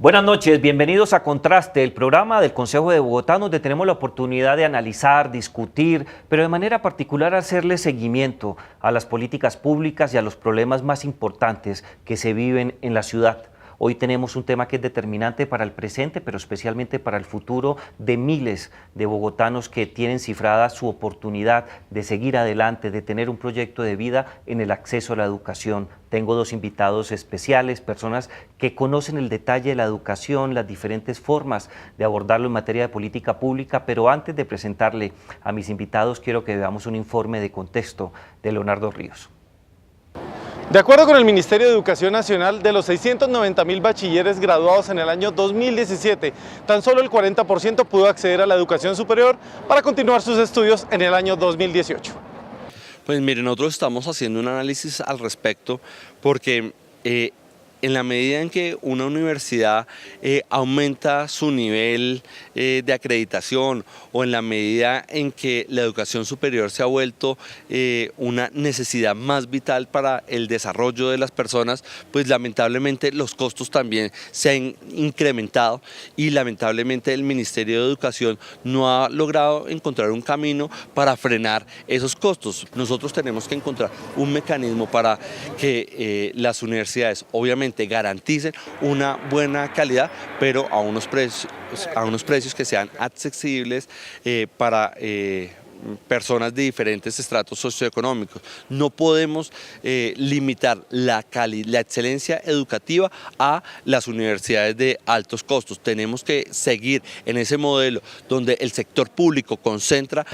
Buenas noches, bienvenidos a Contraste, el programa del Consejo de Bogotá, donde tenemos la oportunidad de analizar, discutir, pero de manera particular hacerle seguimiento a las políticas públicas y a los problemas más importantes que se viven en la ciudad. Hoy tenemos un tema que es determinante para el presente, pero especialmente para el futuro de miles de bogotanos que tienen cifrada su oportunidad de seguir adelante, de tener un proyecto de vida en el acceso a la educación. Tengo dos invitados especiales, personas que conocen el detalle de la educación, las diferentes formas de abordarlo en materia de política pública, pero antes de presentarle a mis invitados, quiero que veamos un informe de contexto de Leonardo Ríos. De acuerdo con el Ministerio de Educación Nacional, de los 690.000 bachilleres graduados en el año 2017, tan solo el 40% pudo acceder a la educación superior para continuar sus estudios en el año 2018. Pues miren, nosotros estamos haciendo un análisis al respecto porque en la medida en que una universidad aumenta su nivel de acreditación o en la medida en que la educación superior se ha vuelto una necesidad más vital para el desarrollo de las personas, pues lamentablemente los costos también se han incrementado y lamentablemente el Ministerio de Educación no ha logrado encontrar un camino para frenar esos costos. Nosotros tenemos que encontrar un mecanismo para que las universidades obviamente garanticen una buena calidad, pero a unos precios que sean accesibles para personas de diferentes estratos socioeconómicos. No podemos limitar la excelencia educativa a las universidades de altos costos. Tenemos que seguir en ese modelo donde el sector público concentra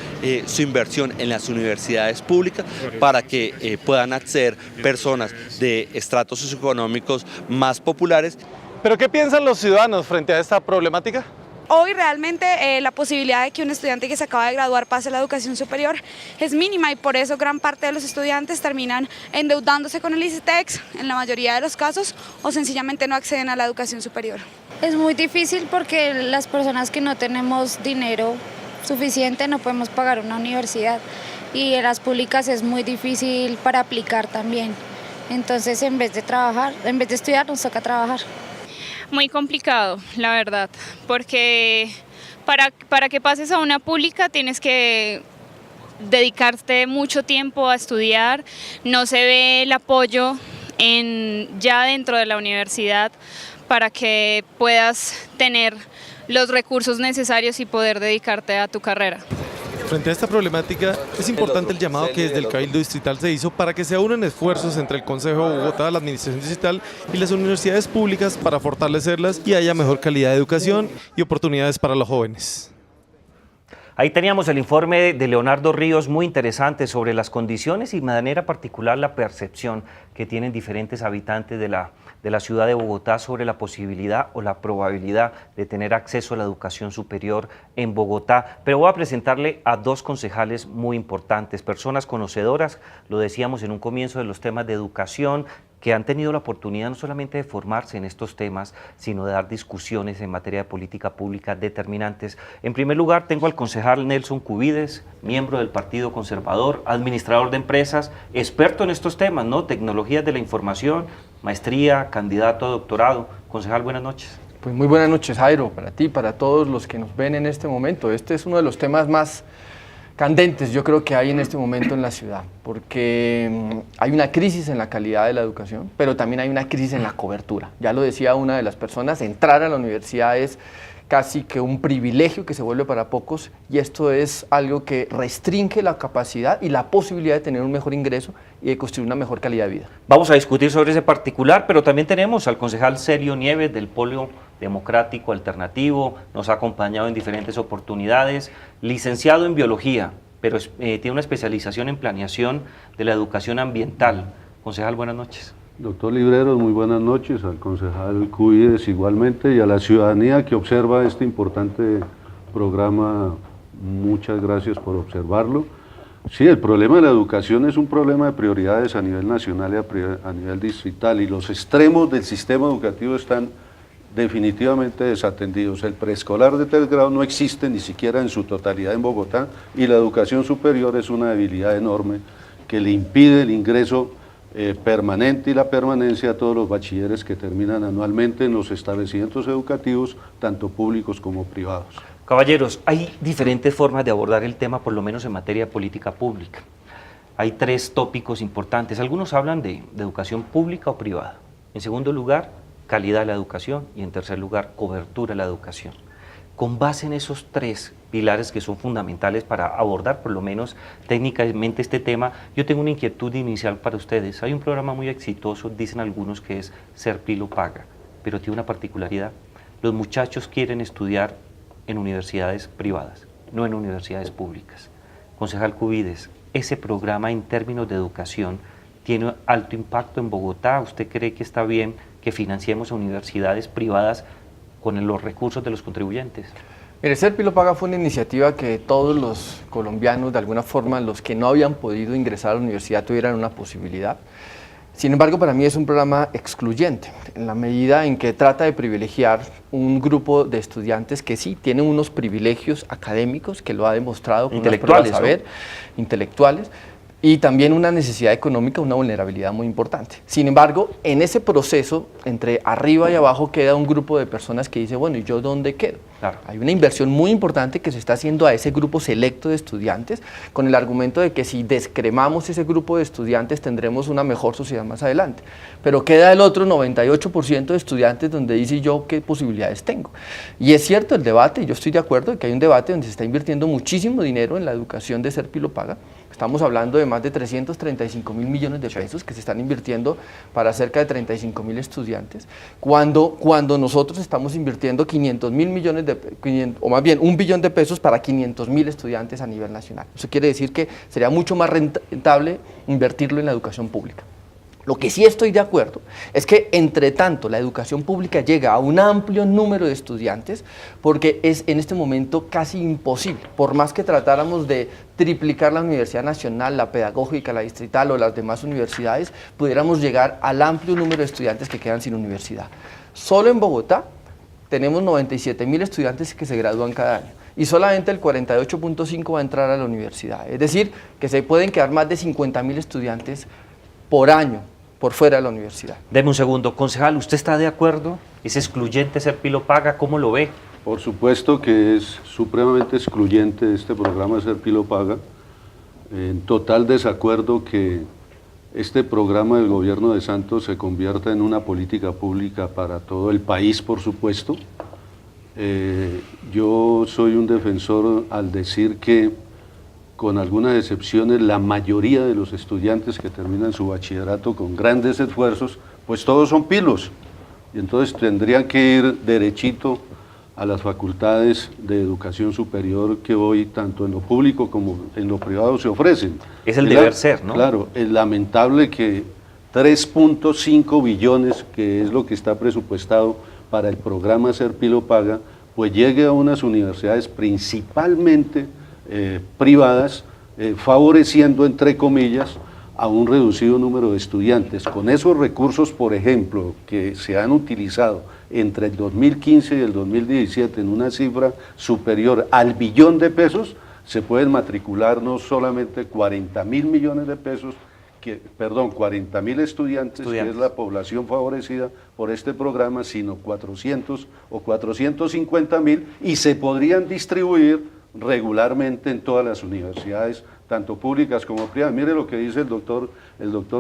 su inversión en las universidades públicas para que puedan acceder personas de estratos socioeconómicos más populares. ¿Pero qué piensan los ciudadanos frente a esta problemática? Hoy realmente la posibilidad de que un estudiante que se acaba de graduar pase a la educación superior es mínima y por eso gran parte de los estudiantes terminan endeudándose con el ICETEX en la mayoría de los casos o sencillamente no acceden a la educación superior. Es muy difícil porque las personas que no tenemos dinero suficiente no podemos pagar una universidad y en las públicas es muy difícil para aplicar también. Entonces en vez de estudiar nos toca trabajar. Muy complicado, la verdad, porque para que pases a una pública tienes que dedicarte mucho tiempo a estudiar, no se ve el apoyo ya dentro de la universidad para que puedas tener los recursos necesarios y poder dedicarte a tu carrera. Frente a esta problemática, es importante el llamado que desde el Cabildo Distrital se hizo para que se unan esfuerzos entre el Consejo de Bogotá, la Administración Distrital y las universidades públicas para fortalecerlas y haya mejor calidad de educación y oportunidades para los jóvenes. Ahí teníamos el informe de Leonardo Ríos, muy interesante sobre las condiciones y de manera particular la percepción que tienen diferentes habitantes de la ciudad de Bogotá sobre la posibilidad o la probabilidad de tener acceso a la educación superior en Bogotá. Pero voy a presentarle a dos concejales muy importantes, personas conocedoras, lo decíamos en un comienzo, de los temas de educación, que han tenido la oportunidad no solamente de formarse en estos temas, sino de dar discusiones en materia de política pública determinantes. En primer lugar, tengo al concejal Nelson Cubides, miembro del Partido Conservador, administrador de empresas, experto en estos temas, ¿no? Tecnologías de la información, maestría, candidato a doctorado. Concejal, buenas noches. Pues muy buenas noches, Jairo, para ti, para todos los que nos ven en este momento. Este es uno de los temas más candentes, yo creo que hay en este momento en la ciudad, porque hay una crisis en la calidad de la educación, pero también hay una crisis en la cobertura. Ya lo decía una de las personas, entrar a la universidad es casi que un privilegio que se vuelve para pocos y esto es algo que restringe la capacidad y la posibilidad de tener un mejor ingreso y de construir una mejor calidad de vida. Vamos a discutir sobre ese particular, pero también tenemos al concejal Celio Nieves del Polo Democrático Alternativo, nos ha acompañado en diferentes oportunidades, licenciado en biología, pero tiene una especialización en planeación de la educación ambiental. Concejal, buenas noches. Doctor Libreros, muy buenas noches, al concejal Cubides igualmente y a la ciudadanía que observa este importante programa, muchas gracias por observarlo. Sí, el problema de la educación es un problema de prioridades a nivel nacional y a nivel distrital y los extremos del sistema educativo están definitivamente desatendidos. El preescolar de 3 grado no existe ni siquiera en su totalidad en Bogotá y la educación superior es una debilidad enorme que le impide el ingreso permanente y la permanencia a todos los bachilleres que terminan anualmente en los establecimientos educativos, tanto públicos como privados. Caballeros, hay diferentes formas de abordar el tema, por lo menos en materia de política pública. Hay tres tópicos importantes. Algunos hablan de educación pública o privada. En segundo lugar, calidad de la educación. Y en tercer lugar, cobertura de la educación. Con base en esos tres pilares que son fundamentales para abordar por lo menos técnicamente este tema, yo tengo una inquietud inicial para ustedes. Hay un programa muy exitoso, dicen algunos, que es Serpilo Paga, pero tiene una particularidad. Los muchachos quieren estudiar en universidades privadas, no en universidades públicas. Concejal Cubides, ese programa en términos de educación tiene alto impacto en Bogotá. ¿Usted cree que está bien que financiemos a universidades privadas con los recursos de los contribuyentes? Mire, Serpilo Paga fue una iniciativa que todos los colombianos, de alguna forma, los que no habían podido ingresar a la universidad tuvieran una posibilidad. Sin embargo, para mí es un programa excluyente, en la medida en que trata de privilegiar un grupo de estudiantes que sí tienen unos privilegios académicos, que lo ha demostrado con intelectuales, unas pruebas, intelectuales, y también una necesidad económica, una vulnerabilidad muy importante. Sin embargo, en ese proceso, entre arriba y abajo, queda un grupo de personas que dice, bueno, ¿y yo dónde quedo? Claro. Hay una inversión muy importante que se está haciendo a ese grupo selecto de estudiantes, con el argumento de que si descremamos ese grupo de estudiantes tendremos una mejor sociedad más adelante. Pero queda el otro 98% de estudiantes donde dice yo qué posibilidades tengo. Y es cierto el debate, y yo estoy de acuerdo de que hay un debate donde se está invirtiendo muchísimo dinero en la educación de Serpilo Paga. Estamos hablando de más de 335.000 millones de pesos que se están invirtiendo para cerca de 35.000 estudiantes, cuando nosotros estamos invirtiendo 500.000 millones o más bien 1 billón de pesos para 500.000 estudiantes a nivel nacional. Eso quiere decir que sería mucho más rentable invertirlo en la educación pública. Lo que sí estoy de acuerdo es que, entre tanto, la educación pública llega a un amplio número de estudiantes, porque es en este momento casi imposible, por más que tratáramos de triplicar la Universidad Nacional, la Pedagógica, la Distrital o las demás universidades, pudiéramos llegar al amplio número de estudiantes que quedan sin universidad. Solo en Bogotá tenemos 97.000 estudiantes que se gradúan cada año, y solamente el 48.5 va a entrar a la universidad. Es decir, que se pueden quedar más de 50.000 estudiantes por año por fuera de la universidad. Deme un segundo. Concejal, ¿usted está de acuerdo? ¿Es excluyente Serpilo Paga? ¿Cómo lo ve? Por supuesto que es supremamente excluyente este programa Serpilo Paga. En total desacuerdo que este programa del gobierno de Santos se convierta en una política pública para todo el país, por supuesto. Yo soy un defensor al decir que, con algunas excepciones, la mayoría de los estudiantes que terminan su bachillerato con grandes esfuerzos, pues todos son pilos, y entonces tendrían que ir derechito a las facultades de educación superior que hoy, tanto en lo público como en lo privado, se ofrecen. Es el deber ser, ¿no? Claro, es lamentable que 3.5 billones, que es lo que está presupuestado para el programa Serpilo Paga, pues llegue a unas universidades principalmente privadas, favoreciendo, entre comillas, a un reducido número de estudiantes. Con esos recursos, por ejemplo, que se han utilizado entre el 2015 y el 2017 en una cifra superior al billón de pesos, se pueden matricular no solamente 40.000 millones de pesos, 40.000 estudiantes, que es la población favorecida por este programa, sino 400 o 450.000, y se podrían distribuir regularmente en todas las universidades, tanto públicas como privadas. Mire lo que dice el doctor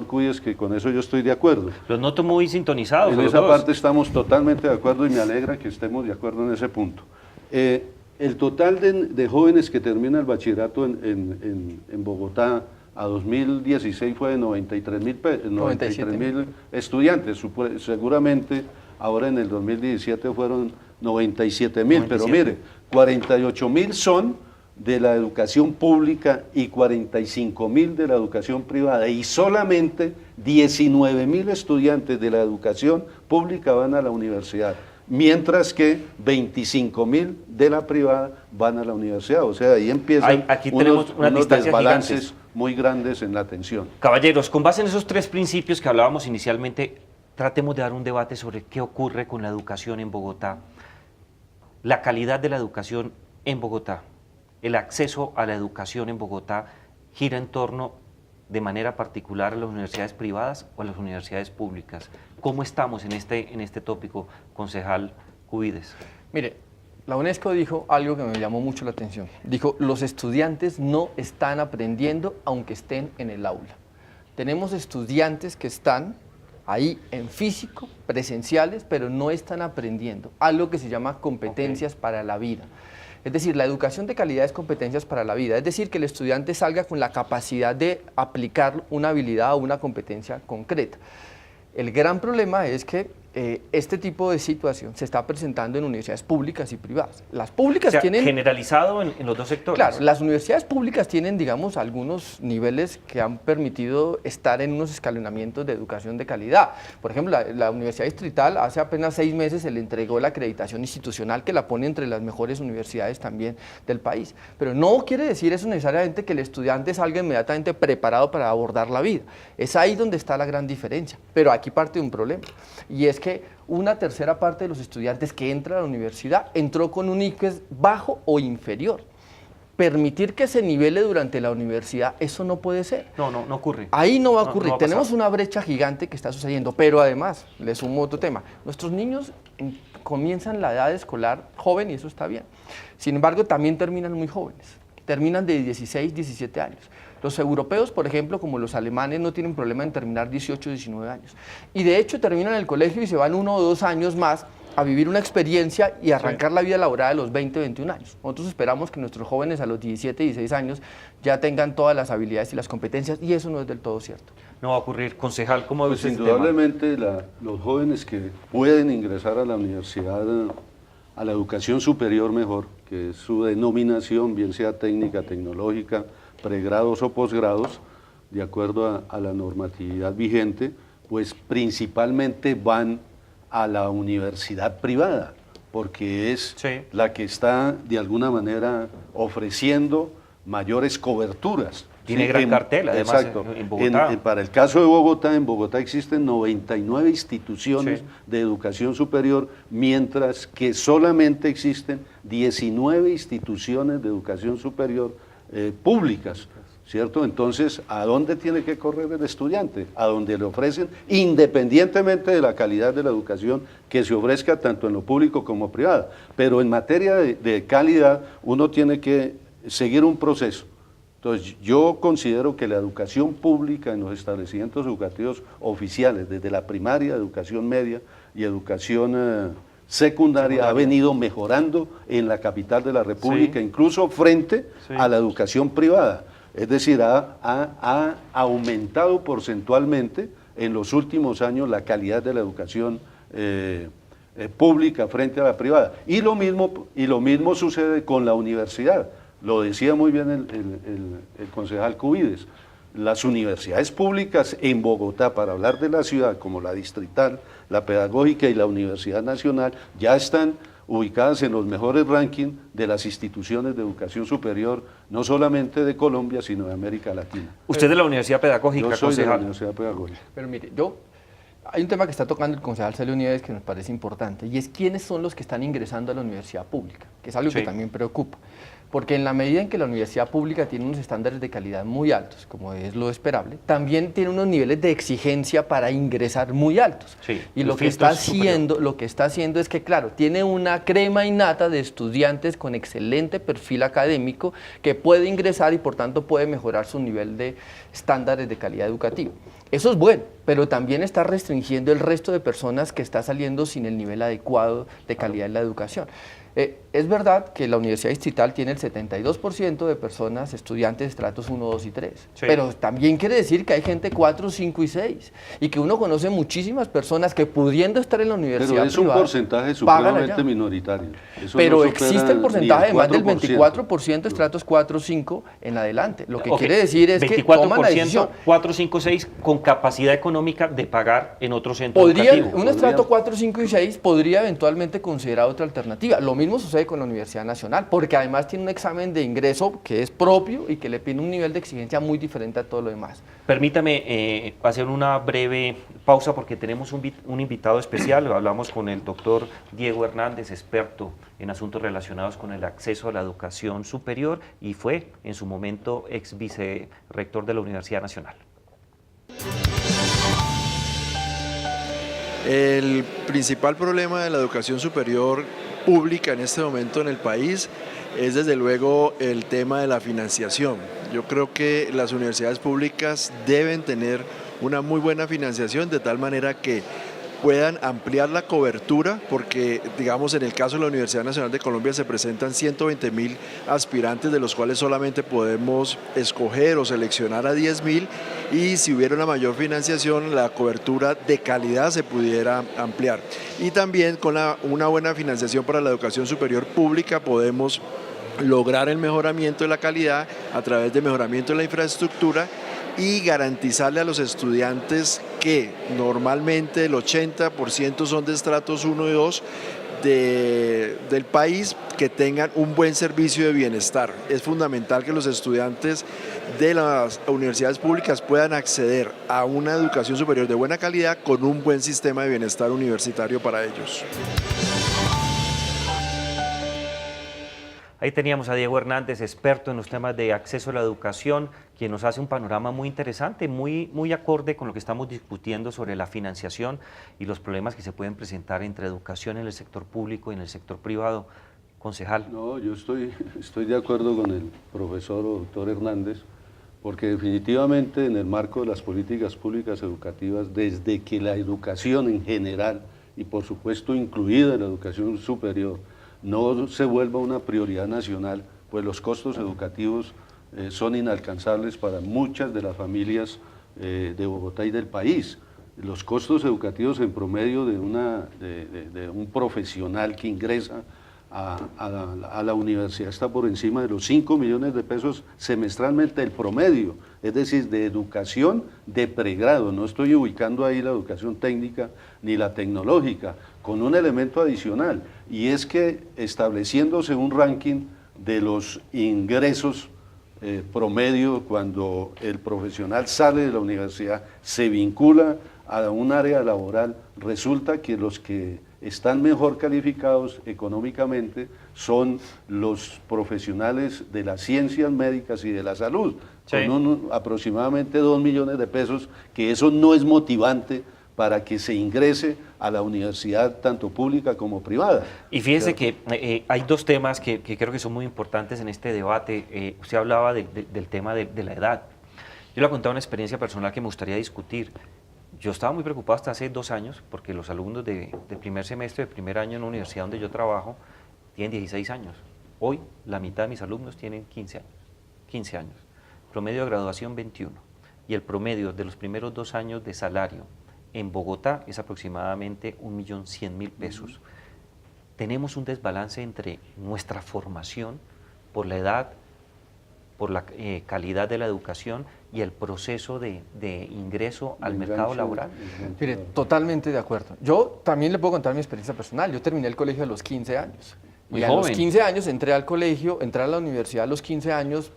Cuyes, que con eso yo estoy de acuerdo. Los noto muy sintonizados. En esa parte estamos totalmente de acuerdo, y me alegra que estemos de acuerdo en ese punto. El total de jóvenes que terminan el bachillerato en Bogotá a 2016 fue de 93.000 estudiantes. Seguramente ahora en el 2017 fueron 97.000, pero mire, 48.000 son de la educación pública y 45.000 de la educación privada, y solamente 19.000 estudiantes de la educación pública van a la universidad, mientras que 25.000 de la privada van a la universidad. O sea, ahí empiezan unos desbalances gigantes, muy grandes en la atención. Caballeros, con base en esos tres principios que hablábamos inicialmente, tratemos de dar un debate sobre qué ocurre con la educación en Bogotá, la calidad de la educación en Bogotá, el acceso a la educación en Bogotá gira en torno de manera particular a las universidades privadas o a las universidades públicas? ¿Cómo estamos en este tópico, concejal Cubides? Mire, la UNESCO dijo algo que me llamó mucho la atención. Dijo, los estudiantes no están aprendiendo aunque estén en el aula. Tenemos estudiantes que están ahí en físico, presenciales, pero no están aprendiendo algo que se llama competencias para la vida. Es decir, la educación de calidad es competencias para la vida, es decir, que el estudiante salga con la capacidad de aplicar una habilidad o una competencia concreta. El gran problema es que este tipo de situación se está presentando en universidades públicas y privadas. Las públicas tienen... generalizado en los dos sectores. Claro, las universidades públicas tienen, digamos, algunos niveles que han permitido estar en unos escalonamientos de educación de calidad. Por ejemplo, la Universidad Distrital hace apenas 6 meses se le entregó la acreditación institucional que la pone entre las mejores universidades también del país. Pero no quiere decir eso necesariamente que el estudiante salga inmediatamente preparado para abordar la vida. Es ahí donde está la gran diferencia. Pero aquí parte de un problema, y es que una tercera parte de los estudiantes que entran a la universidad entró con un ICFES bajo o inferior. Permitir que se nivele durante la universidad, eso no puede ser. No ocurre. Ahí no va a ocurrir. No va a Tenemos pasar. una brecha gigante que está sucediendo, pero además, le sumo otro tema, nuestros niños comienzan la edad escolar joven y eso está bien. Sin embargo, también terminan muy jóvenes, terminan de 16, 17 años. Los europeos, por ejemplo, como los alemanes, no tienen problema en terminar 18, 19 años. Y de hecho terminan el colegio y se van 1 o 2 años más a vivir una experiencia y arrancar la vida laboral a los 20, 21 años. Nosotros esperamos que nuestros jóvenes a los 17, 16 años ya tengan todas las habilidades y las competencias, y eso no es del todo cierto. No va a ocurrir. Concejal, ¿cómo ve Pues usted este tema? indudablemente los jóvenes que pueden ingresar a la universidad, a la educación superior mejor, que es su denominación, bien sea técnica, tecnológica, pregrados o posgrados, de acuerdo a la normatividad vigente, pues principalmente van a la universidad privada, porque es la que está de alguna manera ofreciendo mayores coberturas. Tiene gran cartel, además, exacto. en Bogotá. Para el caso de Bogotá, en Bogotá existen 99 instituciones de educación superior, mientras que solamente existen 19 instituciones de educación superior públicas, ¿cierto? Entonces, ¿a dónde tiene que correr el estudiante? A donde le ofrecen, independientemente de la calidad de la educación que se ofrezca tanto en lo público como privado. Pero en materia de calidad, uno tiene que seguir un proceso. Entonces, yo considero que la educación pública en los establecimientos educativos oficiales, desde la primaria, educación media y educación secundaria, ha venido mejorando en la capital de la República, incluso frente a la educación privada. Es decir, ha aumentado porcentualmente en los últimos años la calidad de la educación pública frente a la privada. Y lo mismo sucede con la universidad. Lo decía muy bien el concejal Cubides. Las universidades públicas en Bogotá, para hablar de la ciudad, como la Distrital, la Pedagógica y la Universidad Nacional, ya están ubicadas en los mejores rankings de las instituciones de educación superior, no solamente de Colombia, sino de América Latina. Usted es de la Universidad Pedagógica, Yo soy de la concejal. Universidad Pedagógica. Pero mire, hay un tema que está tocando el concejal Celio Nieves que nos parece importante, y es quiénes son los que están ingresando a la universidad pública, que es algo que también preocupa. Porque en la medida en que la universidad pública tiene unos estándares de calidad muy altos, como es lo esperable, también tiene unos niveles de exigencia para ingresar muy altos. Y lo que está haciendo es que, claro, tiene una crema innata de estudiantes con excelente perfil académico que puede ingresar y por tanto puede mejorar su nivel de estándares de calidad educativa. Eso es bueno, pero también está restringiendo el resto de personas que está saliendo sin el nivel adecuado de calidad en la educación. Es verdad que la Universidad Distrital tiene el 72% de personas, estudiantes de estratos 1, 2 y 3, pero también quiere decir que hay gente 4, 5 y 6, y que uno conoce muchísimas personas que pudiendo estar en la universidad privada, pero es un porcentaje supremamente minoritario. Pero existe el porcentaje de más del 24% de estratos 4, 5 en adelante. Lo que quiere decir es que toman la decisión. 4, 5, 6 con capacidad económica de pagar en otro centro educativo. Un estrato 4, 5 y 6 podría eventualmente considerar otra alternativa. Lo mismo sucede con la Universidad Nacional, porque además tiene un examen de ingreso que es propio y que le pide un nivel de exigencia muy diferente a todo lo demás. Permítame hacer una breve pausa porque tenemos un invitado especial. Hablamos con el doctor Diego Hernández, experto en asuntos relacionados con el acceso a la educación superior y fue en su momento ex vicerrector de la Universidad Nacional. El principal problema de la educación superior pública en este momento en el país es desde luego el tema de la financiación. Yo creo que las universidades públicas deben tener una muy buena financiación de tal manera que puedan ampliar la cobertura, porque digamos en el caso de la Universidad Nacional de Colombia se presentan 120.000 aspirantes, de los cuales solamente podemos escoger o seleccionar a 10.000, y si hubiera una mayor financiación la cobertura de calidad se pudiera ampliar. Y también con una buena financiación para la educación superior pública podemos lograr el mejoramiento de la calidad a través de mejoramiento de la infraestructura y garantizarle a los estudiantes que normalmente el 80% son de estratos 1 y 2 del país, que tengan un buen servicio de bienestar. Es fundamental que los estudiantes de las universidades públicas puedan acceder a una educación superior de buena calidad con un buen sistema de bienestar universitario para ellos. Ahí teníamos a Diego Hernández, experto en los temas de acceso a la educación, quien nos hace un panorama muy interesante, muy acorde con lo que estamos discutiendo sobre la financiación y los problemas que se pueden presentar entre educación en el sector público y en el sector privado. Concejal. No, yo estoy de acuerdo con el profesor o doctor Hernández, porque definitivamente en el marco de las políticas públicas educativas, desde que la educación en general, y por supuesto incluida la educación superior, no se vuelva una prioridad nacional, pues los costos educativos son inalcanzables para muchas de las familias de Bogotá y del país. Los costos educativos en promedio de un profesional que ingresa a la universidad está por encima de los 5 millones de pesos semestralmente el promedio, es decir, de educación de pregrado. No estoy ubicando ahí la educación técnica ni la tecnológica, con un elemento adicional, y es que estableciéndose un ranking de los ingresos promedio cuando el profesional sale de la universidad, se vincula a un área laboral, resulta que los que están mejor calificados económicamente son los profesionales de las ciencias médicas y de la salud, sí, con aproximadamente 2 millones de pesos, que eso no es motivante para que se ingrese a la universidad tanto pública como privada. Y fíjese que hay dos temas que creo que son muy importantes en este debate. Usted hablaba del tema de la edad. Yo le voy a contar una experiencia personal que me gustaría discutir. Yo estaba muy preocupado hasta hace 2 años porque los alumnos de primer semestre, de primer año en la universidad donde yo trabajo, tienen 16 años. Hoy la mitad de mis alumnos tienen 15 años. Promedio de graduación 21. Y el promedio de los primeros 2 años de salario en Bogotá es aproximadamente 1.100.000 pesos. Tenemos un desbalance entre nuestra formación por la edad, por la calidad de la educación y el proceso de ingreso al mercado laboral. Mire, totalmente de acuerdo. Yo también le puedo contar mi experiencia personal. Yo terminé el colegio a los 15 años. Muy y a joven. los 15 años entré al colegio, entré a la universidad a los 15 años.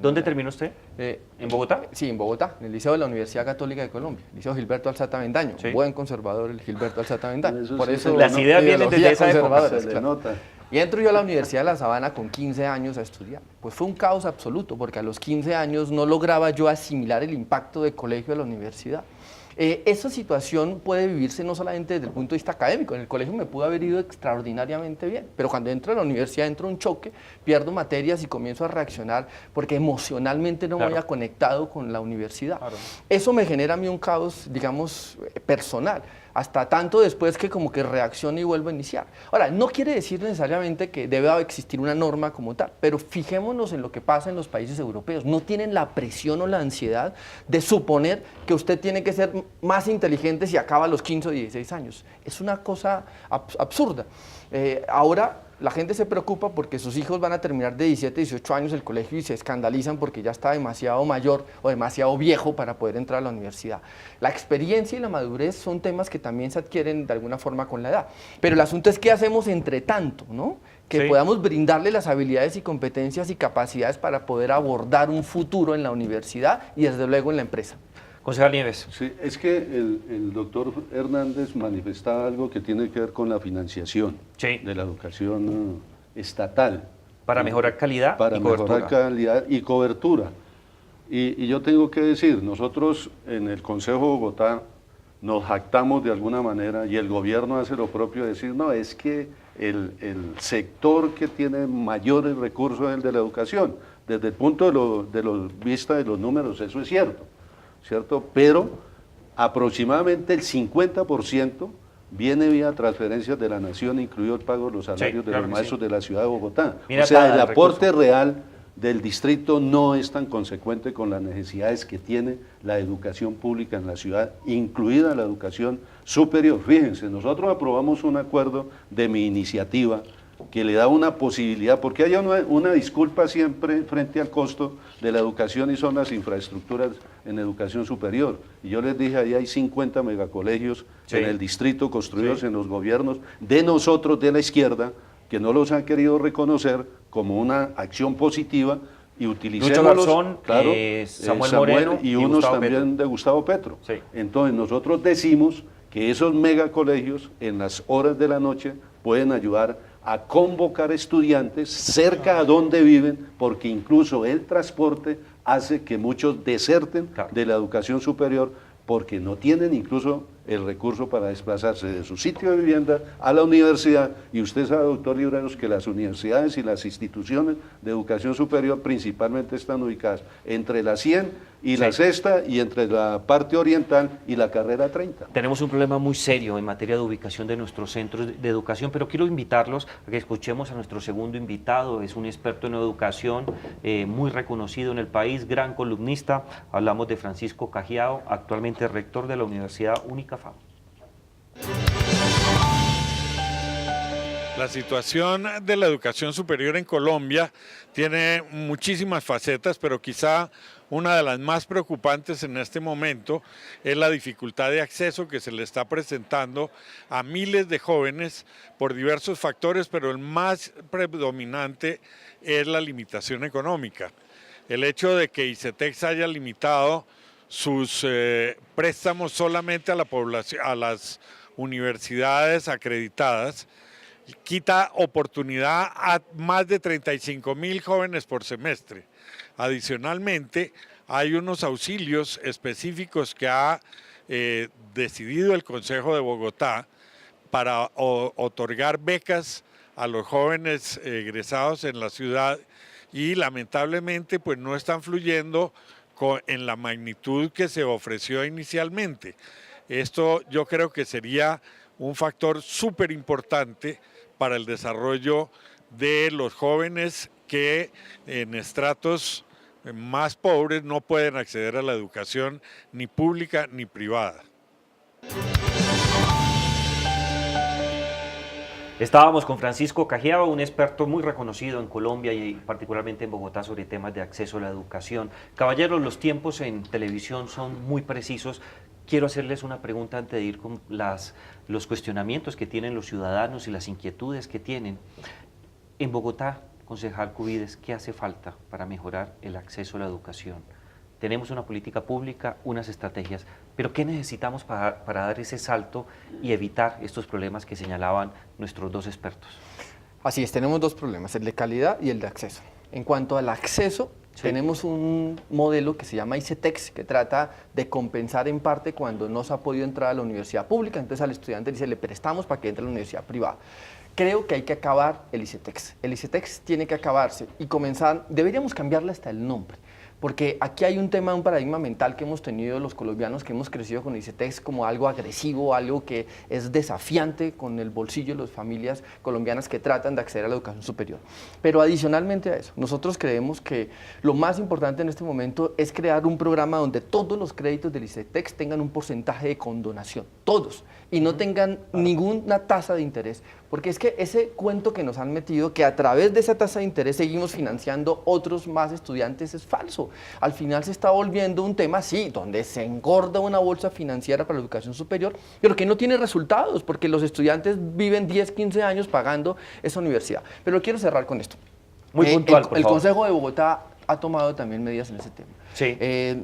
¿Dónde terminó usted? ¿En Bogotá? Sí, en Bogotá, en el Liceo de la Universidad Católica de Colombia, el Liceo Gilberto Alzate Avendaño. Sí. Buen conservador el Gilberto Alzate Avendaño. Por eso las ideas vienen desde esa época. Claro. Y entro yo a la Universidad de La Sabana con 15 años a estudiar. Pues fue un caos absoluto, porque a los 15 años no lograba yo asimilar el impacto del colegio a la universidad. Esa situación puede vivirse no solamente desde el punto de vista académico. En el colegio me pudo haber ido extraordinariamente bien, pero cuando entro a la universidad entro un choque, pierdo materias y comienzo a reaccionar porque emocionalmente no me había conectado con la universidad. Claro. Eso me genera a mí un caos, digamos, personal, hasta tanto después que como que reacciono y vuelvo a iniciar. Ahora, no quiere decir necesariamente que debe existir una norma como tal, pero fijémonos en lo que pasa en los países europeos. No tienen la presión o la ansiedad de suponer que usted tiene que ser más inteligente si acaba a los 15 o 16 años. Es una cosa absurda. Ahora, La gente se preocupa porque sus hijos van a terminar de 17, 18 años el colegio y se escandalizan porque ya está demasiado mayor o demasiado viejo para poder entrar a la universidad. La experiencia y la madurez son temas que también se adquieren de alguna forma con la edad. Pero el asunto es qué hacemos entre tanto, ¿no? Que podamos brindarle las habilidades y competencias y capacidades para poder abordar un futuro en la universidad y desde luego en la empresa. Concejal Nieves. Sí, es que el doctor Hernández manifestaba algo que tiene que ver con la financiación de la educación estatal. Para mejorar calidad para y cobertura. mejorar calidad y cobertura. Y yo tengo que decir, nosotros en el Consejo de Bogotá nos jactamos de alguna manera y el gobierno hace lo propio de decir, no, es que el sector que tiene mayores recursos es el de la educación. Desde el punto de vista de los números, eso es cierto. Pero aproximadamente el 50% viene vía transferencias de la nación, incluido el pago de los salarios de los maestros de la ciudad de Bogotá. O sea, el aporte real del distrito no es tan consecuente con las necesidades que tiene la educación pública en la ciudad, incluida la educación superior. Fíjense, nosotros aprobamos un acuerdo de mi iniciativa que le da una posibilidad, porque hay una disculpa siempre frente al costo de la educación y son las infraestructuras en educación superior. Y yo les dije, ahí hay 50 megacolegios en el distrito construidos en los gobiernos de nosotros de la izquierda, que no los han querido reconocer como una acción positiva y utilicémoslos, claro, Samuel Moreno y unos Gustavo también Petro. de Gustavo Petro. Entonces nosotros decimos que esos megacolegios en las horas de la noche pueden ayudar a convocar estudiantes cerca a donde viven, porque incluso el transporte hace que muchos deserten de la educación superior porque no tienen incluso el recurso para desplazarse de su sitio de vivienda a la universidad. Y usted sabe, doctor Libreros, que las universidades y las instituciones de educación superior principalmente están ubicadas entre la 100 y la Sexta y entre la parte oriental y la carrera 30. Tenemos un problema muy serio en materia de ubicación de nuestros centros de educación, pero quiero invitarlos a que escuchemos a nuestro segundo invitado. Es un experto en educación muy reconocido en el país, gran columnista. Hablamos de Francisco Cajiao, actualmente rector de la Universidad Unicafam. La situación de la educación superior en Colombia tiene muchísimas facetas, pero quizá una de las más preocupantes en este momento es la dificultad de acceso que se le está presentando a miles de jóvenes por diversos factores, pero el más predominante es la limitación económica. El hecho de que ICETEX haya limitado sus préstamos solamente a la población, a las universidades acreditadas, quita oportunidad a más de 35.000 jóvenes por semestre. Adicionalmente, hay unos auxilios específicos que ha decidido el Consejo de Bogotá para otorgar becas a los jóvenes egresados en la ciudad y lamentablemente pues no están fluyendo en la magnitud que se ofreció inicialmente. Esto yo creo que sería un factor súper importante para el desarrollo de los jóvenes que en estratos más pobres no pueden acceder a la educación ni pública ni privada. Estábamos con Francisco Cajiao, un experto muy reconocido en Colombia y particularmente en Bogotá sobre temas de acceso a la educación. Caballeros, los tiempos en televisión son muy precisos. Quiero hacerles una pregunta antes de ir con los cuestionamientos que tienen los ciudadanos y las inquietudes que tienen. En Bogotá, concejal Cubides, ¿qué hace falta para mejorar el acceso a la educación? Tenemos una política pública, unas estrategias, pero ¿qué necesitamos para dar ese salto y evitar estos problemas que señalaban nuestros dos expertos? Así es, tenemos dos problemas, el de calidad y el de acceso. En cuanto al acceso, tenemos un modelo que se llama ICETEX, que trata de compensar en parte cuando no se ha podido entrar a la universidad pública, entonces al estudiante dice, le prestamos para que entre a la universidad privada. Creo que hay que acabar el ICETEX. El ICETEX tiene que acabarse y comenzar, deberíamos cambiarle hasta el nombre, porque aquí hay un tema, un paradigma mental que hemos tenido los colombianos que hemos crecido con el ICETEX como algo agresivo, algo que es desafiante con el bolsillo de las familias colombianas que tratan de acceder a la educación superior. Pero adicionalmente a eso, nosotros creemos que lo más importante en este momento es crear un programa donde todos los créditos del ICETEX tengan un porcentaje de condonación, todos, y no tengan ninguna tasa de interés, porque es que ese cuento que nos han metido, que a través de esa tasa de interés seguimos financiando otros más estudiantes, es falso. Al final se está volviendo un tema, sí, donde se engorda una bolsa financiera para la educación superior, pero que no tiene resultados, porque los estudiantes viven 10, 15 años pagando esa universidad. Pero quiero cerrar con esto. Muy puntual, por el favor. Consejo de Bogotá ha tomado también medidas en ese tema. Sí.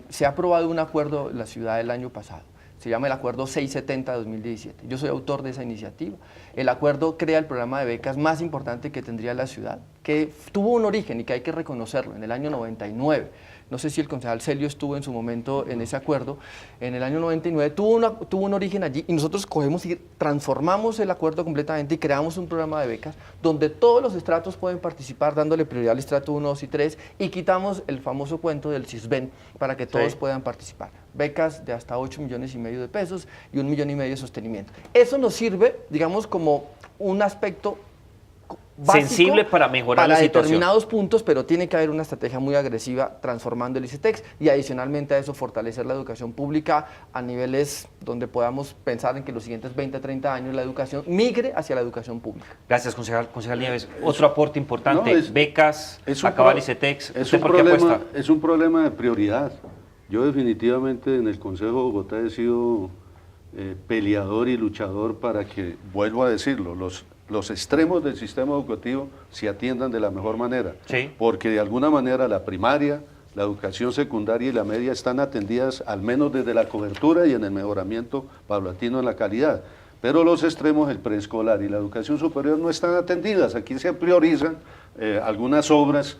Se ha aprobado un acuerdo en la ciudad el año pasado. Se llama el Acuerdo 670 de 2017. Yo soy autor de esa iniciativa. El acuerdo crea el programa de becas más importante que tendría la ciudad, que tuvo un origen y que hay que reconocerlo, en el año 99. No sé si el concejal Celio estuvo en su momento en ese acuerdo. En el año 99 tuvo un origen allí y nosotros cogemos y transformamos el acuerdo completamente y creamos un programa de becas donde todos los estratos pueden participar dándole prioridad al estrato 1, 2 y 3 y quitamos el famoso cuento del CISBEN para que todos puedan participar. Becas de hasta 8,5 millones de pesos y 1,5 millones de sostenimiento. Eso nos sirve, digamos, como un aspecto básico sensible para mejorar la situación. determinados puntos, pero tiene que haber una estrategia muy agresiva transformando el ICETEX y adicionalmente a eso fortalecer la educación pública a niveles donde podamos pensar en que los siguientes 20, 30 años la educación migre hacia la educación pública. Gracias, concejal Nieves. Otro aporte importante, becas, es un acabar pro- ICETEX. Es ¿Usted un, por qué problema, apuesta? es un problema de prioridad. Yo definitivamente en el Consejo de Bogotá he sido peleador y luchador para que, vuelvo a decirlo, los extremos del sistema educativo se atiendan de la mejor manera. Sí. Porque de alguna manera la primaria, la educación secundaria y la media están atendidas al menos desde la cobertura y en el mejoramiento paulatino en la calidad. Pero los extremos, el preescolar y la educación superior, no están atendidas. Aquí se priorizan algunas obras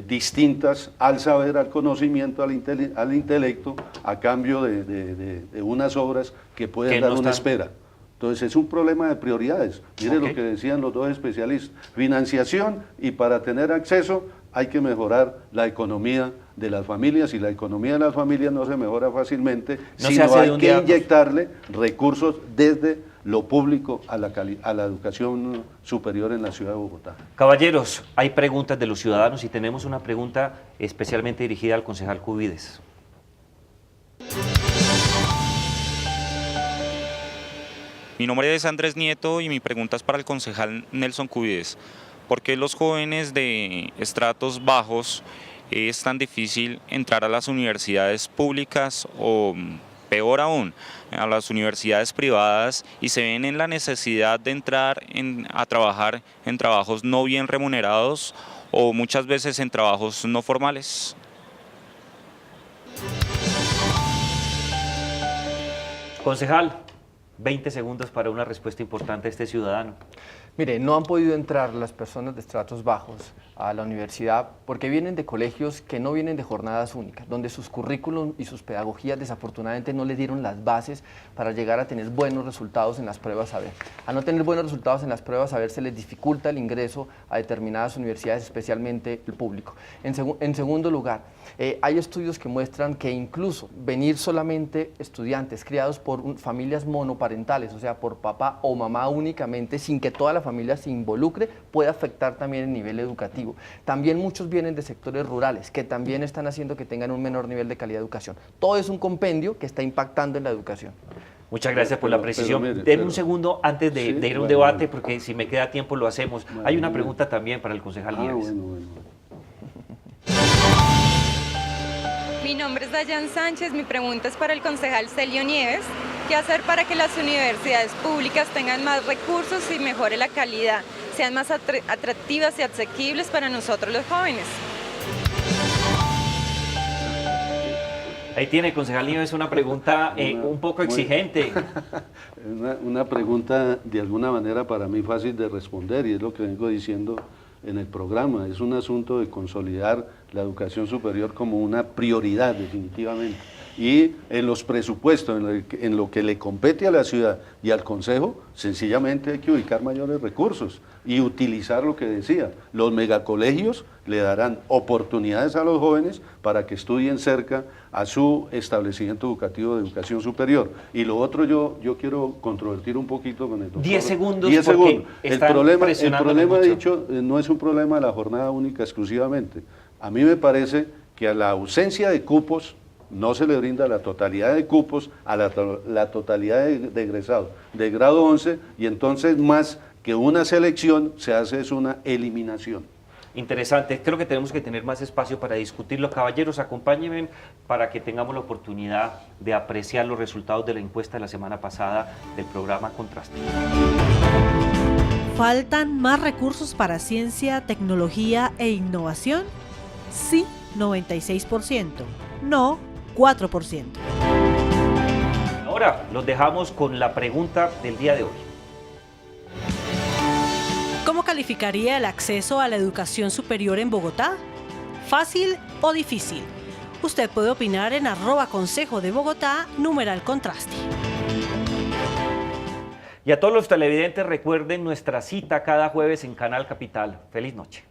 distintas al saber, al conocimiento, al intelecto, a cambio de unas obras que pueden dar una espera. Entonces es un problema de prioridades. Mire lo que decían los dos especialistas, financiación, y para tener acceso hay que mejorar la economía de las familias, y la economía de las familias no se mejora fácilmente, sino hay que inyectarle recursos desde lo público a la educación superior en la ciudad de Bogotá. Caballeros, hay preguntas de los ciudadanos y tenemos una pregunta especialmente dirigida al concejal Cubides. Mi nombre es Andrés Nieto y mi pregunta es para el concejal Nelson Cubides. ¿Por qué los jóvenes de estratos bajos es tan difícil entrar a las universidades públicas o, peor aún, a las universidades privadas y se ven en la necesidad de entrar a trabajar en trabajos no bien remunerados o muchas veces en trabajos no formales? Concejal, 20 segundos para una respuesta importante a este ciudadano. Mire, no han podido entrar las personas de estratos bajos a la universidad porque vienen de colegios que no vienen de jornadas únicas, donde sus currículum y sus pedagogías desafortunadamente no les dieron las bases para llegar a tener buenos resultados en las pruebas saber. Al no tener buenos resultados en las pruebas saber se les dificulta el ingreso a determinadas universidades, especialmente el público. En segundo lugar, hay estudios que muestran que incluso venir solamente estudiantes criados por familias monoparentales, o sea, por papá o mamá únicamente, sin que toda la familia se involucre, puede afectar también el nivel educativo. También muchos vienen de sectores rurales, que también están haciendo que tengan un menor nivel de calidad de educación. Todo es un compendio que está impactando en la educación. Muchas gracias por la precisión. Denme un segundo antes de ir a un debate, porque si me queda tiempo lo hacemos. Hay una pregunta también para el concejal Nieves. Mi nombre es Dayan Sánchez, mi pregunta es para el concejal Celio Nieves. ¿Qué hacer para que las universidades públicas tengan más recursos y mejore la calidad, sean más atractivas y asequibles para nosotros los jóvenes? Ahí tiene, concejal Nieves, una pregunta un poco exigente. Una pregunta de alguna manera para mí fácil de responder, y es lo que vengo diciendo en el programa. Es un asunto de consolidar la educación superior como una prioridad, definitivamente. y en los presupuestos, en lo que le compete a la ciudad y al Consejo, sencillamente hay que ubicar mayores recursos y utilizar lo que decía. Los megacolegios le darán oportunidades a los jóvenes para que estudien cerca a su establecimiento educativo de educación superior. Y lo otro, yo quiero controvertir un poquito con el doctor. 10 segundos. 10 segundos. El problema mucho. dicho, no es un problema de la jornada única exclusivamente. A mí me parece que a la ausencia de cupos no se le brinda la totalidad de cupos a la totalidad de egresados de grado 11, y entonces más que una selección se hace es una eliminación. Interesante, creo que tenemos que tener más espacio para discutirlo. Caballeros, acompáñenme para que tengamos la oportunidad de apreciar los resultados de la encuesta de la semana pasada del programa Contraste. ¿Faltan más recursos para ciencia, tecnología e innovación? Sí, 96%. No, 4%. Ahora los dejamos con la pregunta del día de hoy. ¿Cómo calificaría el acceso a la educación superior en Bogotá? ¿Fácil o difícil? Usted puede opinar en @Consejo de Bogotá, #Contraste. Y a todos los televidentes recuerden nuestra cita cada jueves en Canal Capital. Feliz noche.